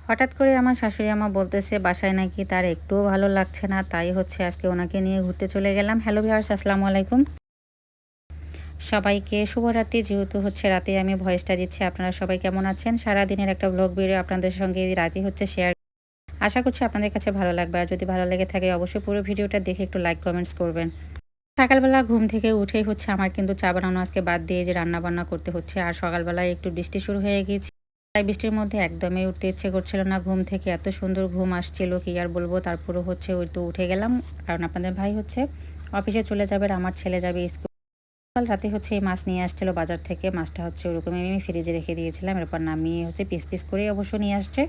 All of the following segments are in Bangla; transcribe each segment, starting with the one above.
হঠাৎ করে আমার শাশুড়ি আম্মা বলতেছে বাসায় নাকি তার একটুও ভালো লাগছে না, তাই হচ্ছে আজকে ওনাকে নিয়ে ঘুরতে চলে গেলাম। হ্যালো ভিউয়ার্স, আসসালামু আলাইকুম সবাইকে, শুভরাত্রি। যেহেতু হচ্ছে রাতে আমি ভয়েসটা দিচ্ছি, আপনারা সবাই কেমন আছেন? সারাদিনের একটা ব্লগ ভিডিও আপনাদের সঙ্গে রাতে হচ্ছে শেয়ার, আশা করছি আপনাদের কাছে ভালো লাগবে। আর যদি ভালো লেগে থাকে অবশ্যই পুরো ভিডিওটা দেখে একটু লাইক কমেন্টস করবেন। সকালবেলা ঘুম থেকে উঠেই হচ্ছে আমার কিন্তু চা বানানো আজকে বাদ দিয়ে যে রান্না বান্না করতে হচ্ছে। আর সকালবেলায় একটু বৃষ্টি শুরু হয়ে গিয়েছে, তাই বৃষ্টির মধ্যে একদমই উঠতে ইচ্ছে করছিল না ঘুম থেকে। এত সুন্দর ঘুম আসছিল কি আর বলবো। তারপরে হচ্ছে ওই তো উঠে গেলাম, কারণ আপনাদের ভাই হচ্ছে অফিসে চলে যাবে আর আমার ছেলে যাবে স্কুল। কাল রাতে হচ্ছে এই মাছ নিয়ে আসছিল বাজার থেকে। মাছটা হচ্ছে ওরকমই আমি ফ্রিজে রেখে দিয়েছিলাম, এরপর নামিয়ে হচ্ছে পিস পিস করে অবশ্য নিয়ে আসছে।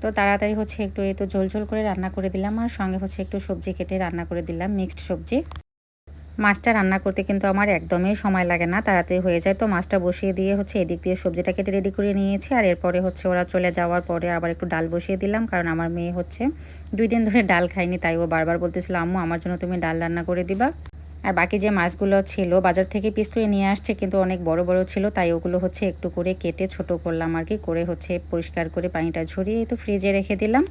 তো তাড়াতাড়ি হচ্ছে একটু এই তো ঝোল ঝোল করে রান্না করে দিলাম, আর সঙ্গে হচ্ছে একটু সবজি কেটে রান্না করে দিলাম, মিক্সড সবজি। মাছটা রান্না করতে কিন্তু আমার একদমই সময় লাগে না, তাড়াতাড়ি হয়ে যায়। তো মাছটা বসিয়ে দিয়ে হচ্ছে এদিক দিয়ে সবজিটা কেটে রেডি করে নিয়েছি। আর এরপরে হচ্ছে ওরা চলে যাওয়ার পরে আবার একটু ডাল বসিয়ে দিলাম, কারণ আমার মেয়ে হচ্ছে 2 দিন ধরে ডাল খায়নি, তাই ও বারবার বলতেছিল আম্মু আমার জন্য তুমি ডাল রান্না করে দিবা। আর বাকি যে মাছগুলো ছিল বাজার থেকে পিস করে নিয়ে আসছে, কিন্তু অনেক বড় বড় ছিল, তাই ওগুলো হচ্ছে একটু করে কেটে ছোট করলাম আর কি, করে হচ্ছে পরিষ্কার করে পানিটা ঝরিয়ে তো ফ্রিজে রেখে দিলাম।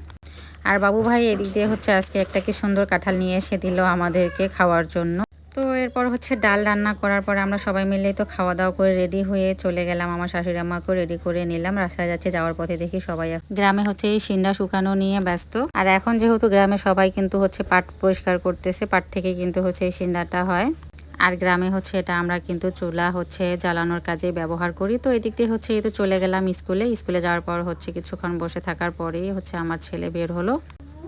আর বাবু ভাই এদিক দিয়ে হচ্ছে আজকে একটা কি সুন্দর কাঁঠাল নিয়ে এসে দিল আমাদেরকে খাওয়ার জন্য। তো এরপর হচ্ছে ডাল রান্না করার পর আমরা সবাই মিলে তো খাওয়া দাওয়া করে রেডি হয়ে চলে গেলাম। আমার শাশুড়ি আম্মাকেও রেডি করে নিলাম। রাস্তায় যাচ্ছে, যাওয়ার পথে দেখি সবাই গ্রামে হচ্ছে এই সিন্ডা শুকানো নিয়ে ব্যস্ত। আর এখন যেহেতু গ্রামে সবাই কিন্তু হচ্ছে পাট পরিষ্কার করতেছে, পাট থেকে কিন্তু হচ্ছে এই সিন্ডাটা হয়। আর গ্রামে হচ্ছে এটা আমরা কিন্তু চুলা হচ্ছে জ্বালানোর কাজে ব্যবহার করি। তো এদিক দিয়ে হচ্ছে এই তো চলে গেলাম স্কুলে যাওয়ার পর হচ্ছে কিছুক্ষণ বসে থাকার পরেই হচ্ছে আমার ছেলে বের হলো।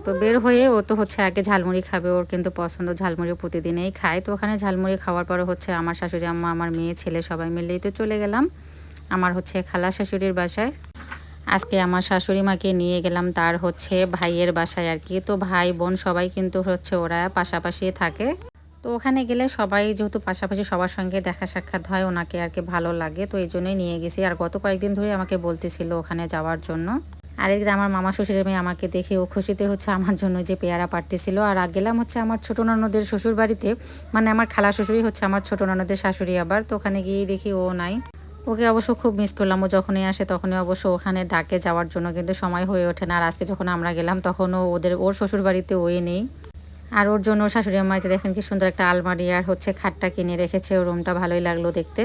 তো বের হয়ে ও তো হচ্ছে আগে ঝালমুড়ি খাবে, ওর কিন্তু পছন্দ, ঝালমুড়ি প্রতিদিনেই খায়। তো ওখানে ঝালমুড়ি খাওয়ার পরে হচ্ছে আমার শাশুড়ি আম্মা, আমার মেয়ে ছেলে সবাই মিলেই তো চলে গেলাম আমার হচ্ছে খালা শাশুড়ির বাসায়। আজকে আমার শাশুড়ি মাকে নিয়ে গেলাম তার হচ্ছে ভাইয়ের বাসায় আর কি। তো ভাই বোন সবাই কিন্তু হচ্ছে ওরা পাশাপাশি থাকে। তো ওখানে গেলে সবাই যেহেতু পাশাপাশি সবার সঙ্গে দেখা সাক্ষাৎ হয়, ওনাকে আর কি ভালো লাগে, তো এই জন্যই নিয়ে গেছি। আর গত কয়েকদিন ধরে আমাকে বলতেছিল ওখানে যাওয়ার জন্য। আরেকদিন আমার মামা শ্বশুরের মেয়ে আমাকে দেখে ও খুশিতে হচ্ছে আমার জন্য যে পেয়ারা পাড়তেছিল। আর গেলাম হচ্ছে আমার ছোটো ননদের শ্বশুর বাড়িতে, মানে আমার খালা শ্বশুরই হচ্ছে আমার ছোটো ননদের শাশুড়ি আবার। তো ওখানে গিয়েই দেখি ও নাই। ওকে অবশ্য খুব মিস করলাম, ও যখনই আসে তখনই অবশ্য ওখানে ডাকে যাওয়ার জন্য, কিন্তু সময় হয়ে ওঠে না। আর আজকে যখন আমরা গেলাম তখনও ওর শ্বশুর বাড়িতে ওই নেই। আর ওর জন্য শাশুড়ি আম্মা যে দেখেন কি সুন্দর একটা আলমারি আর হচ্ছে খাটটা কিনে রেখেছে, ওর রুমটা ভালোই লাগলো দেখতে।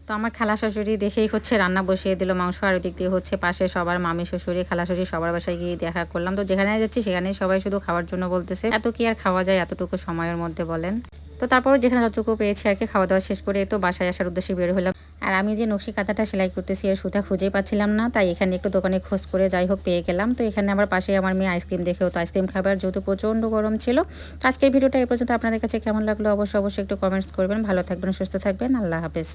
তো আমার খালা শাশুড়ি দেখেই হচ্ছে রান্না বসিয়ে দিল মাংস। আর ওদিক দিয়ে হচ্ছে পাশে সবার মামি শ্বশুরি খালা শ্বশুরি সবার বাসায় গিয়ে দেখা করলাম। তো যেখানে যাচ্ছি সেখানেই সবাই শুধু খাওয়ার জন্য বলতেছে, এত কি আর খাওয়া যায় এতটুকু সময়ের মধ্যে বলেন। তো তারপরে যেখানে যতটুকু পেয়েছি আর কি খাওয়া দাওয়া শেষ করে তো বাসায় আসার উদ্দেশ্যে বের হলাম। আর আমি যে নকশি কাঁথাটা সেলাই করতেছি এর সুতা খুঁজেই পাচ্ছিলাম না, তাই এখানে একটু দোকানে খোঁজ করে যাই হোক পেয়ে গেলাম। তো এখানে আবার পাশে আমার মেয়ে আইসক্রিম দেখেও তো আইসক্রিম খাবার, যেহেতু প্রচণ্ড গরম ছিল। আজকের ভিডিওটা এই পর্যন্ত, আপনাদের কাছে কেমন লাগলো অবশ্যই একটু কমেন্টস করবেন। ভালো থাকবেন, সুস্থ থাকবেন, আল্লাহ হাফেজ।